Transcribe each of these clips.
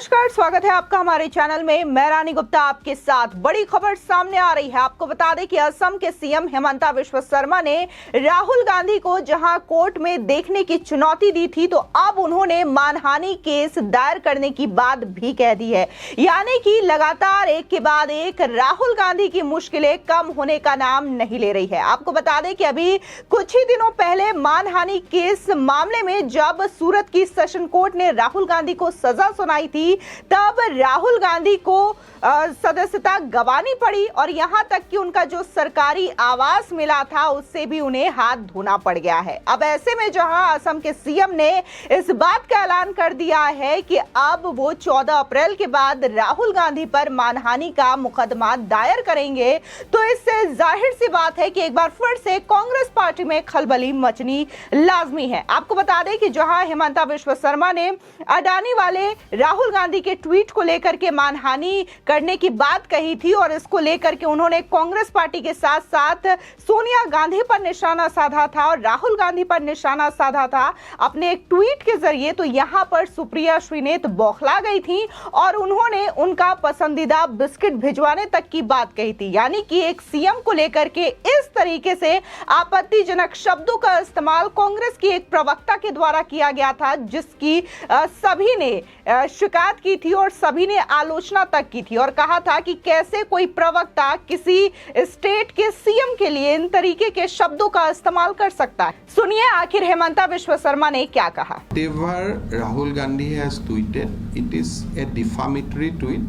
नमस्कार, स्वागत है आपका हमारे चैनल में। मैं रानी गुप्ता आपके साथ। बड़ी खबर सामने आ रही है। आपको बता दें कि असम के सीएम हेमंता बिस्वा शर्मा ने राहुल गांधी को जहां कोर्ट में देखने की चुनौती दी थी, तो अब उन्होंने मानहानि केस दायर करने की बात भी कह दी है। यानी कि लगातार एक के बाद एक राहुल गांधी की मुश्किलें कम होने का नाम नहीं ले रही है। आपको बता दें कि अभी कुछ ही दिनों पहले मानहानि केस मामले में जब सूरत की सेशन कोर्ट ने राहुल गांधी को सजा सुनाई थी, तब राहुल गांधी को सदस्यता गंवानी पड़ी और यहां तक कि उनका जो सरकारी आवास मिला था उससे भी उन्हें हाथ धोना पड़ गया है। अब ऐसे में जहां असम के सीएम ने इस बात का ऐलान कर दिया है कि अब वो 14 अप्रैल के बाद राहुल गांधी पर मानहानि का मुकदमा दायर करेंगे, तो इससे जाहिर सी बात है कि एक बार फिर से कांग्रेस पार्टी में खलबली मचनी लाजमी है। आपको बता दें कि जहां हेमंता बिस्वा शर्मा ने अडानी वाले राहुल गांधी के ट्वीट को लेकर के मानहानि करने की बात कही थी और इसको लेकर के उन्होंने कांग्रेस पार्टी के साथ साथ सोनिया गांधी पर निशाना साधा था और राहुल गांधी पर निशाना साधा था अपने एक ट्वीट के जरिए। तो यहां पर सुप्रिया श्रीनेत बौखला गई थी और उन्होंने उनका पसंदीदा बिस्किट भिजवाने तक की बात कही थी। यानी कि एक सीएम को लेकर के इस तरीके से आपत्तिजनक शब्दों का इस्तेमाल कांग्रेस की एक प्रवक्ता के द्वारा किया गया था, जिसकी सभी ने शिकायत की थी और सभी ने आलोचना तक की थी और कहा था कि कैसे कोई प्रवक्ता किसी स्टेट के सीएम के लिए इन तरीके के शब्दों का इस्तेमाल कर सकता है। सुनिए आखिर हेमंता बिस्वा शर्मा ने क्या कहा। Whatever Rahul Gandhi has tweeted, it is a defamatory tweet.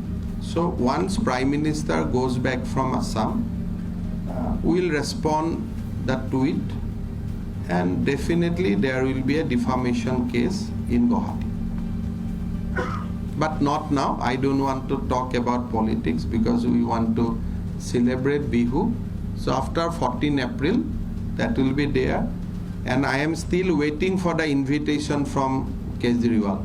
So once Prime Minister goes back from Assam, we'll respond that tweet, and definitely there will be a defamation case in Guwahati. But not now. I don't want to talk about politics because we want to celebrate Bihu. So after 14 April, that will be there. And I am still waiting for the invitation from Kejriwal.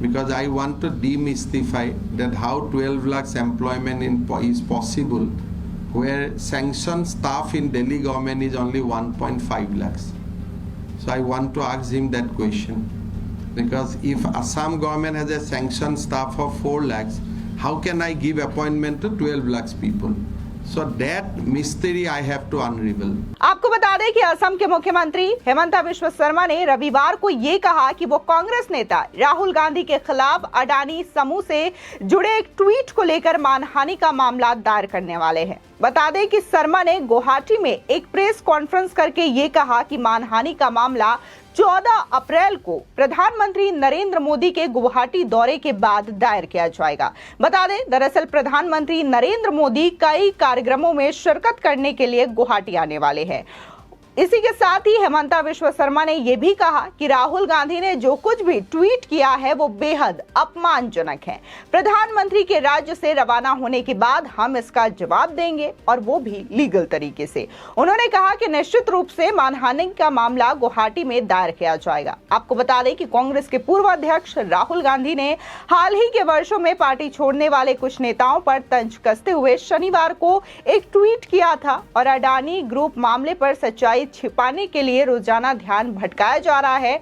Because I want to demystify that how 12 lakhs employment is possible where sanctioned staff in Delhi government is only 1.5 lakhs. So I want to ask him that question. Because if Assam government has a sanctioned staff of 4 lakhs, how can I give appointment to 12 lakhs people? So that mystery I have to unravel. आपको बता दें कि असम के मुख्यमंत्री हेमंता बिस्वा शर्मा ने रविवार को ये कहा कि वो कांग्रेस नेता राहुल गांधी के खिलाफ अडानी समूह से जुड़े एक ट्वीट को लेकर मानहानि का मामला दायर करने वाले हैं। बता दें कि शर्मा ने गुवाहाटी में एक प्रेस कॉन्फ्रेंस करके ये कहा कि मानहानि का मामला 14 अप्रैल को प्रधानमंत्री नरेंद्र मोदी के गुवाहाटी दौरे के बाद दायर किया जाएगा। बता दें, दरअसल प्रधानमंत्री नरेंद्र मोदी कई कार्यक्रमों में शिरकत करने के लिए गुवाहाटी आने वाले हैं। इसी के साथ ही हेमंता बिस्वा शर्मा ने यह भी कहा कि राहुल गांधी ने जो कुछ भी ट्वीट किया है वो बेहद अपमानजनक है। प्रधानमंत्री के राज्य से रवाना होने के बाद हम इसका जवाब देंगे और वो भी लीगल तरीके से। उन्होंने कहा कि निश्चित रूप से मानहानि का मामला गुवाहाटी में दायर किया जाएगा। आपको बता दें कि कांग्रेस के पूर्व अध्यक्ष राहुल गांधी ने हाल ही के वर्षों में पार्टी छोड़ने वाले कुछ नेताओं पर तंज कसते हुए शनिवार को एक ट्वीट किया था और अडानी ग्रुप मामले पर सच्चाई छिपाने के लिए रोजाना ध्यान भटकाया जा रहा है,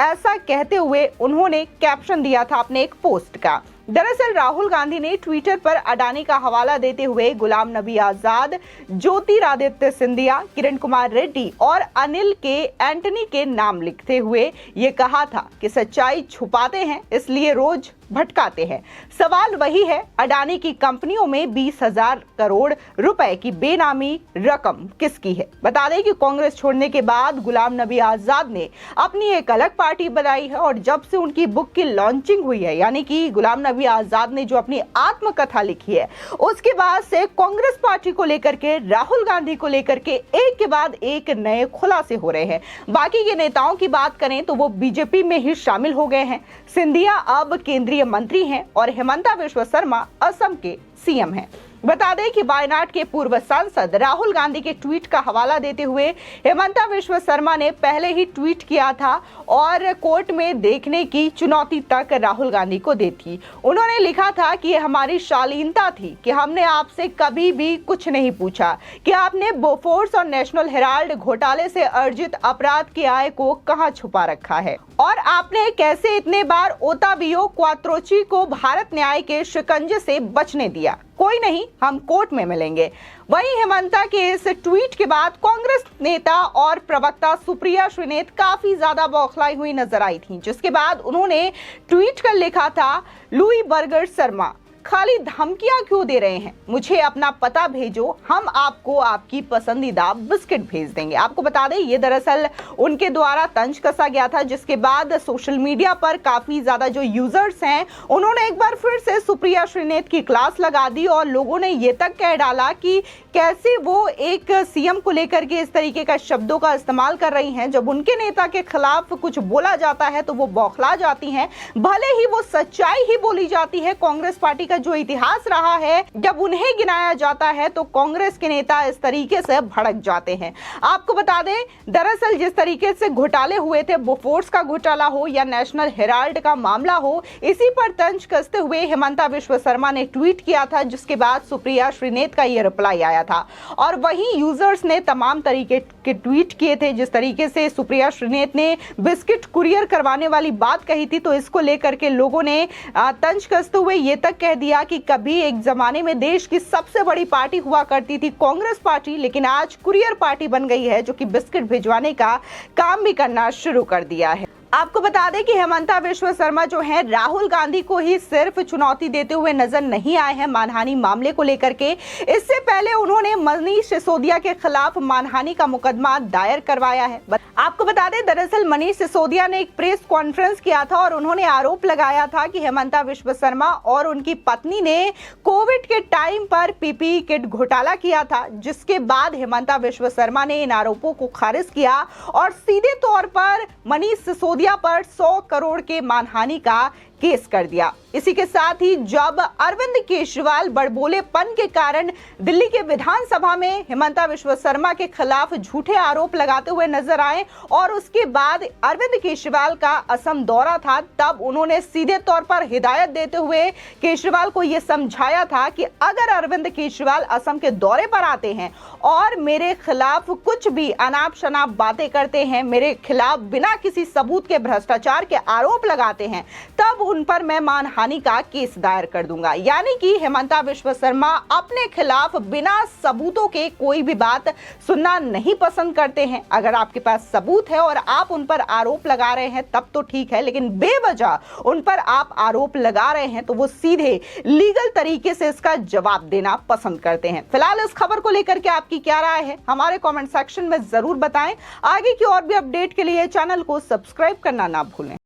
ऐसा कहते हुए उन्होंने कैप्शन दिया था अपने एक पोस्ट का। दरअसल राहुल गांधी ने ट्विटर पर अडानी का हवाला देते हुए गुलाम नबी आजाद, ज्योतिरादित्य सिंधिया, किरण कुमार रेड्डी और अनिल के एंटनी के नाम लिखते हुए ये कहा था कि सच्चाई छुपाते हैं इसलिए रोज भटकाते हैं। सवाल वही है, अडानी की कंपनियों में 20,000 करोड़ रुपए की बेनामी रकम किसकी है। बता दें कि कांग्रेस छोड़ने के बाद गुलाम नबी आजाद ने अपनी एक अलग पार्टी बनाई है और जब से उनकी बुक की लॉन्चिंग हुई है, यानी कि गुलाम नबी आजाद ने जो अपनी आत्मकथा लिखी है, उसके बाद से कांग्रेस पार्टी को लेकर के, राहुल गांधी को लेकर के एक के बाद एक नए खुलासे हो रहे हैं। बाकी के नेताओं की बात करें तो वो बीजेपी में ही शामिल हो गए हैं। सिंधिया अब केंद्रीय मंत्री हैं और हेमंता बिस्वा शर्मा असम के सीएम हैं। बता दें कि वायनाड के पूर्व सांसद राहुल गांधी के ट्वीट का हवाला देते हुए हेमंता बिस्वा शर्मा ने पहले ही ट्वीट किया था और कोर्ट में देखने की चुनौती तक राहुल गांधी को दी थी। उन्होंने लिखा था कि यह हमारी शालीनता थी कि हमने आपसे कभी भी कुछ नहीं पूछा कि आपने बोफोर्स और नेशनल हेराल्ड घोटाले से अर्जित अपराध की आय को कहां छुपा रखा है और आपने कैसे इतने बार ओतावियो क्वात्रोची को भारत न्याय के शिकंजे से बचने दिया? कोई नहीं, हम कोर्ट में मिलेंगे। वहीं हेमंता के इस ट्वीट के बाद कांग्रेस नेता और प्रवक्ता सुप्रिया श्रीनेत काफी ज्यादा बौखलाई हुई नजर आई थी, जिसके बाद उन्होंने ट्वीट कर लिखा था, लुई बर्गर शर्मा खाली धमकियां क्यों दे रहे हैं? मुझे अपना पता भेजो, हम आपको आपकी पसंदीदा बिस्किट भेज देंगे। आपको बता दें, ये दरअसल उनके द्वारा तंज कसा गया था, जिसके बाद सोशल मीडिया पर काफी ज्यादा जो यूजर्स हैं उन्होंने एक बार फिर से सुप्रिया श्रीनेत की क्लास लगा दी और लोगों ने ये तक कह डाला कि कैसे वो एक सीएम को लेकर के इस तरीके का शब्दों का इस्तेमाल कर रही हैं। जब उनके नेता के खिलाफ कुछ बोला जाता है तो वो बौखला जाती हैं, भले ही वो सच्चाई ही बोली जाती है। कांग्रेस पार्टी का जो इतिहास रहा है, जब उन्हें गिनाया जाता है तो कांग्रेस के नेता इस तरीके से भड़क जाते हैं। आपको बता दें, दरअसल जिस तरीके से घोटाले हुए थे, बोफोर्स का घोटाला हो या नेशनल हेराल्ड का मामला हो, इसी पर तंज कसते हुए हेमंता विश्व शर्मा ने ट्वीट किया था, जिसके बाद सुप्रिया श्रीनेत का यह रिप्लाई आया था। और वहीं यूजर्स ने तमाम तरीके के ट्वीट किए थे। जिस तरीके से सुप्रिया श्रीनेत ने बिस्किट कुरियर करवाने वाली बात कही थी, तो इसको लेकर के लोगों ने तंज कसते हुए ये तक कह दिया कि कभी एक जमाने में देश की सबसे बड़ी पार्टी हुआ करती थी कांग्रेस पार्टी, लेकिन आज कुरियर पार्टी बन गई है, जो कि बिस्किट भिजवाने का काम भी करना शुरू कर दिया है। आपको बता दें कि हेमंता विश्व शर्मा जो है, राहुल गांधी को ही सिर्फ चुनौती देते हुए नजर नहीं आए हैं मानहानि मामले को लेकर के। इससे पहले उन्होंने मनीष सिसोदिया के खिलाफ मानहानि का मुकदमा दायर करवाया है। आपको बता दें, दरअसल मनीष सिसोदिया ने एक प्रेस कॉन्फ्रेंस किया था और उन्होंने आरोप लगाया था कि हेमंता विश्व शर्मा और उनकी पत्नी ने कोविड के टाइम पर पीपीई किट घोटाला किया था, जिसके बाद हेमंता विश्व शर्मा ने इन आरोपों को खारिज किया और सीधे तौर पर मनीष सिसोदिया पर 100 करोड़ के मानहानि का केस कर दिया। इसी के साथ ही जब अरविंद केजरीवाल बड़बोलेपन के कारण दिल्ली के विधानसभा में हेमंता विश्व शर्मा के खिलाफ झूठे आरोप लगाते हुए नजर आए और उसके बाद अरविंद केजरीवाल का असम दौरा था, तब उन्होंने सीधे तौर पर हिदायत देते हुए केजरीवाल को यह समझाया था कि अगर अरविंद केजरीवाल असम के दौरे पर आते हैं और मेरे खिलाफ कुछ भी अनाप शनाप बातें करते हैं, मेरे खिलाफ बिना किसी सबूत के भ्रष्टाचार के आरोप लगाते हैं, तब उन पर मैं मानहानि का केस दायर कर दूंगा। यानी कि हेमंता विश्व शर्मा अपने खिलाफ बिना सबूतों के कोई भी बात सुनना नहीं पसंद करते हैं। अगर आपके पास सबूत है और आप उन पर आरोप लगा रहे हैं तब तो ठीक है, लेकिन बेवजह उन पर आप आरोप लगा रहे हैं तो वो सीधे लीगल तरीके से इसका जवाब देना पसंद करते हैं। फिलहाल इस खबर को लेकर के आपकी क्या राय है, हमारे कमेंट सेक्शन में जरूर बताएं। आगे की और भी अपडेट के लिए चैनल को सब्सक्राइब करना ना भूलें।